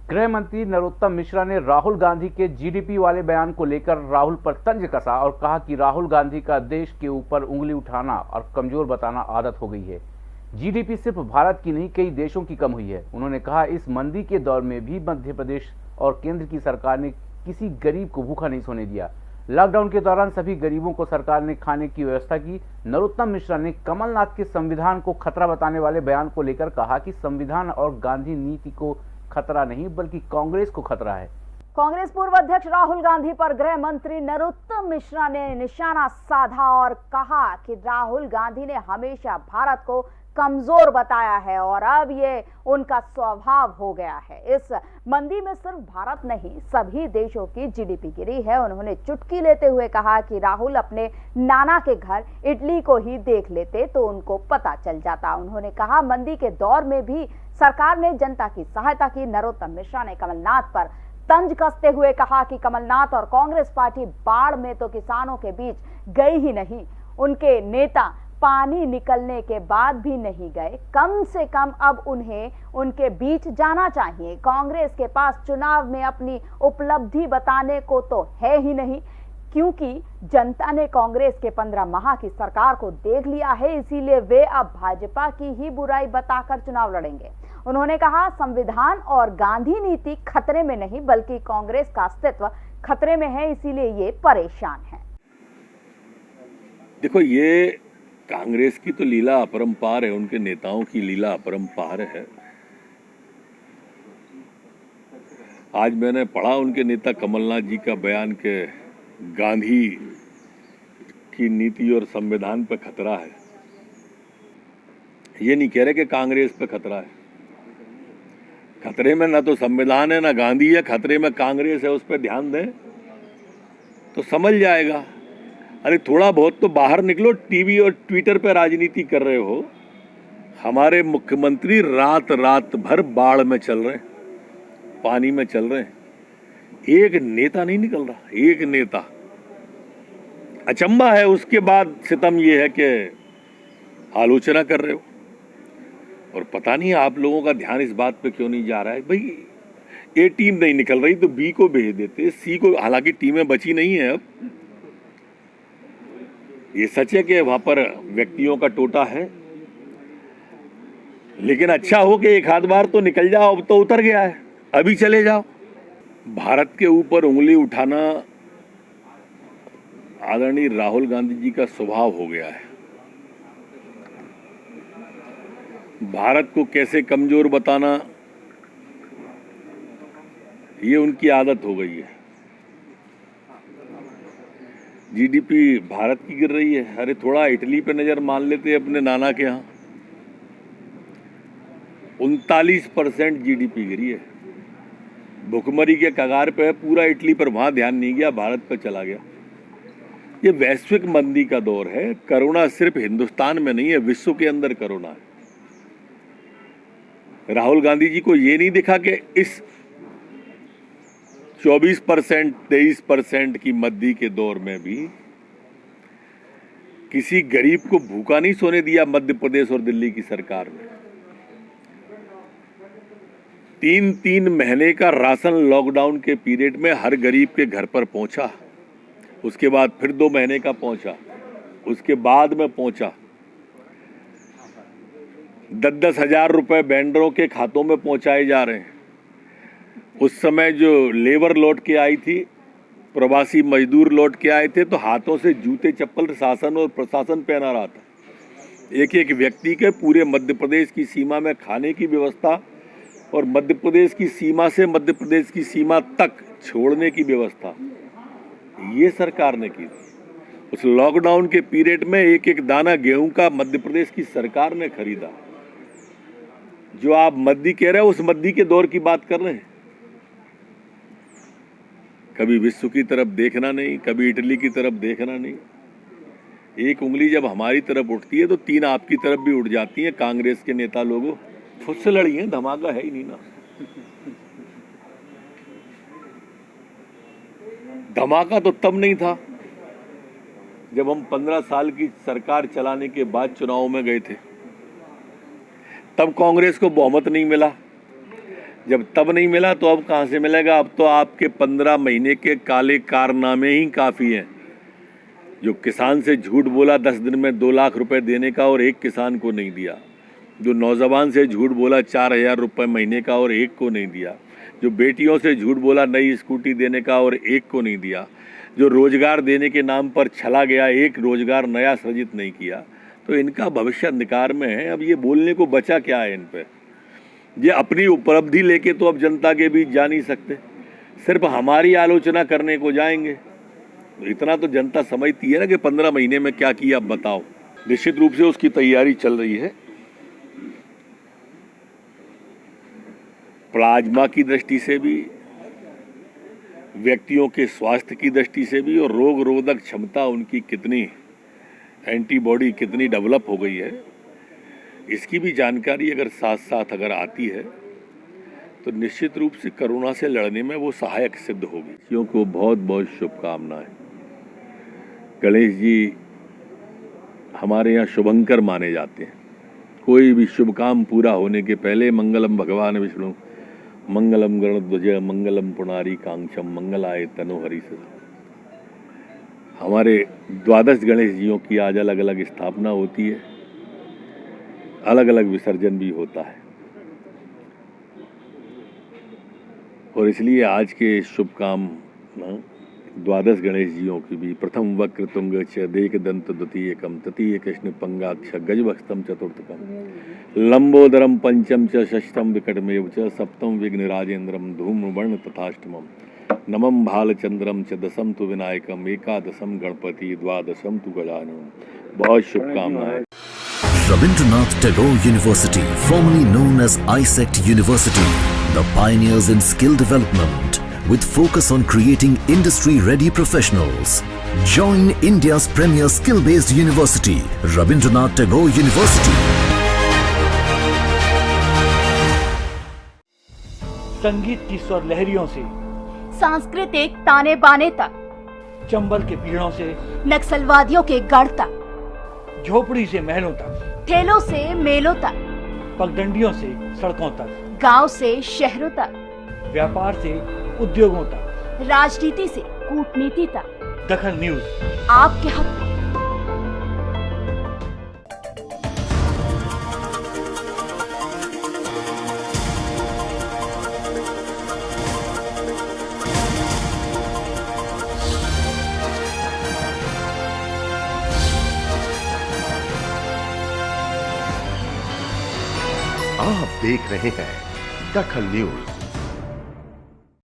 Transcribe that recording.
गृह मंत्री नरोत्तम मिश्रा ने राहुल गांधी के जीडीपी वाले बयान को लेकर राहुल पर तंज कसा और कहा कि राहुल गांधी का देश के ऊपर उंगली उठाना और कमजोर बताना आदत हो गई है। जीडीपी सिर्फ भारत की नहीं, कई देशों की कम हुई है। उन्होंने कहा, इस मंदी के दौर में भी मध्य प्रदेश और केंद्र की सरकार ने किसी गरीब को भूखा नहीं सोने दिया। लॉकडाउन के दौरान सभी गरीबों को सरकार ने खाने की व्यवस्था की। नरोत्तम मिश्रा ने कमलनाथ के संविधान को खतरा बताने वाले बयान को लेकर कहा कि संविधान और गांधी नीति को खतरा नहीं बल्कि कांग्रेस को खतरा है। कांग्रेस पूर्व अध्यक्ष राहुल गांधी पर गृह मंत्री नरोत्तम मिश्रा ने निशाना साधा और कहा कि राहुल गांधी ने हमेशा भारत को कमजोर बताया है और अब ये उनका स्वभाव हो गया है। इस मंदी में सिर्फ भारत नहीं, सभी देशों की जीडीपी गिरी है। उन्होंने चुटकी लेते हुए कहा कि राहुल अपने नाना के घर इटली को ही देख लेते तो उनको पता चल जाता। उन्होंने कहा, मंदी के दौर में भी सरकार ने जनता की सहायता की। नरोत्तम मिश्रा ने कमलनाथ पर तंज कसते हुए कहा कि कमलनाथ और कांग्रेस पार्टी बाढ़ में तो किसानों के बीच गई ही नहीं, उनके नेता पानी निकलने के बाद भी नहीं गए। कम से कम अब उन्हें उनके बीच जाना चाहिए। कांग्रेस के पास चुनाव में अपनी उपलब्धि बताने को तो है ही नहीं, क्योंकि जनता ने कांग्रेस के 15 माह की सरकार को देख लिया है, इसीलिए वे अब भाजपा की ही बुराई बताकर चुनाव लड़ेंगे। उन्होंने कहा, संविधान और गांधी नीति खतरे में नहीं बल्कि कांग्रेस का अस्तित्व खतरे में है, इसीलिए ये परेशान है। देखो, ये कांग्रेस की तो लीला अपरंपार है, उनके नेताओं की लीला अपरंपार है। आज मैंने पढ़ा उनके नेता कमलनाथ जी का बयान के गांधी की नीति और संविधान पे खतरा है। ये नहीं कह रहे कि कांग्रेस पे खतरा है। खतरे में ना तो संविधान है ना गांधी है, खतरे में कांग्रेस है। उस पर ध्यान दें तो समझ जाएगा। अरे थोड़ा बहुत तो बाहर निकलो। टीवी और ट्विटर पे राजनीति कर रहे हो। हमारे मुख्यमंत्री रात रात भर बाढ़ में चल रहे हैं, पानी में चल रहे हैं। एक नेता नहीं निकल रहा, एक नेता। अचंभा है। उसके बाद सितम ये है कि आलोचना कर रहे हो और पता नहीं आप लोगों का ध्यान इस बात पे क्यों नहीं जा रहा है। भाई, ए टीम नहीं निकल रही तो बी को भेज देते, सी को। हालांकि टीमें बची नहीं है अब। ये सच है कि वहां पर व्यक्तियों का टोटा है, लेकिन अच्छा हो कि एक आध बार तो निकल जाओ। अब तो उतर गया है, अभी चले जाओ। भारत के ऊपर उंगली उठाना आदरणीय राहुल गांधी जी का स्वभाव हो गया है। भारत को कैसे कमजोर बताना, ये उनकी आदत हो गई है। जीडीपी भारत की गिर रही है। अरे थोड़ा इटली पे नजर मान लेते अपने नाना के यहाँ। 39% जीडीपी गिरी है। भुखमरी के कगार पे है पूरा इटली पर, वहां ध्यान नहीं गया, भारत पे चला गया। ये वैश्विक मंदी का दौर है। कोरोना सिर्फ हिंदुस्तान में नहीं है, विश्व के अंदर कोरोना है। राहुल गांधी जी को ये नहीं दिखा कि इस 24%, 23% की मंदी के दौर में भी किसी गरीब को भूखा नहीं सोने दिया मध्य प्रदेश और दिल्ली की सरकार ने। 3-3 महीने का राशन लॉकडाउन के पीरियड में हर गरीब के घर पर पहुंचा। उसके बाद फिर 2 महीने का पहुंचा, उसके बाद में पहुंचा। 10-10 हजार रुपए वेंडरों के खातों में पहुंचाए जा रहे हैं। उस समय जो लेबर लौट के आई थी, प्रवासी मजदूर लौट के आए थे, तो हाथों से जूते चप्पल शासन और प्रशासन पहना रहा था। एक एक व्यक्ति के पूरे मध्य प्रदेश की सीमा में खाने की व्यवस्था और मध्य प्रदेश की सीमा से मध्य प्रदेश की सीमा तक छोड़ने की व्यवस्था ये सरकार ने की थी। उस लॉकडाउन के पीरियड में एक एक दाना गेहूं का मध्य प्रदेश की सरकार ने खरीदा। जो आप मद्दी कह रहे हो, उस मद्दी के दौर की बात कर रहे हैं। कभी विश्व की तरफ देखना नहीं, कभी इटली की तरफ देखना नहीं। एक उंगली जब हमारी तरफ उठती है तो 3 आपकी तरफ भी उठ जाती हैं। कांग्रेस के नेता लोगों खुद से लड़ी हैं, धमाका है ही नहीं ना। धमाका तो तब नहीं था जब हम 15 साल की सरकार चलाने के बाद चुनाव में गए थे। तब कांग्रेस को बहुमत नहीं मिला। जब तब नहीं मिला तो अब कहाँ से मिलेगा? अब तो आपके 15 महीने के काले कारनामे ही काफ़ी हैं। जो किसान से झूठ बोला 10 दिन में 2 लाख रुपए देने का और एक किसान को नहीं दिया, जो नौजवान से झूठ बोला 4,000 रुपये महीने का और एक को नहीं दिया, जो बेटियों से झूठ बोला नई स्कूटी देने का और एक को नहीं दिया, जो रोजगार देने के नाम पर छला गया, एक रोजगार नया सृजित नहीं किया, तो इनका भविष्य अंधकार में है। अब ये बोलने को बचा क्या है इन पे? ये अपनी उपलब्धि लेके तो अब जनता के बीच जा नहीं सकते, सिर्फ हमारी आलोचना करने को जाएंगे। तो इतना तो जनता समझती है ना कि 15 महीने में क्या किया, अब बताओ। निश्चित रूप से उसकी तैयारी चल रही है। प्लाज्मा की दृष्टि से भी, व्यक्तियों के स्वास्थ्य की दृष्टि से भी, और रोग रोधक क्षमता उनकी कितनी, एंटीबॉडी कितनी डेवलप हो गई है, इसकी भी जानकारी अगर साथ साथ अगर आती है तो निश्चित रूप से कोरोना से लड़ने में वो सहायक सिद्ध होगी। क्योंकि बहुत बहुत शुभकामनाएं। गणेश जी हमारे यहाँ शुभंकर माने जाते हैं। कोई भी शुभ काम पूरा होने के पहले मंगलम भगवान विष्णु, मंगलम गरुड़ध्वज, मंगलम पुनारी कांक्षम, मंगलाय तनोहरि से। हमारे 12 गणेश जियों की आज अलग अलग स्थापना होती है, अलग अलग विसर्जन भी होता है, और इसलिए आज के शुभ काम 12 गणेष जियों की भी प्रथम वक्र तुंग च देक दंत द्वितीयकम तृतीय कृष्ण पंगाक्ष गजभस्तम चतुर्थकम लंबोदरम पंचम च षष्ठम विकटमेव च सप्तम विघ्न राजेंद्रम धूम्रवर्ण तथाष्टमम नमम भालचंद्रम च दशम तु विनायकम एकादशम गणपति द्वादशम तु गजाननम। बहुत शुभकामनाएं। Rabindranath Tagore University, formerly known as ISECT University, the pioneers in skill development with focus on creating industry-ready professionals. Join India's premier skill-based university, Rabindranath Tagore University. संगीत की स्वर लहरियों से सांस्कृतिक ताने बाने तक, चंबल के पीड़ों से नक्सलवादियों के गढ़ तक, झोपड़ी से महलों तक, ठेलों से मेलों तक, पगडंडियों से सड़कों तक, गांव से शहरों तक, व्यापार से उद्योगों तक, राजनीति से कूटनीति तक, दखल न्यूज आपके हक में। आप देख रहे हैं दखल न्यूज।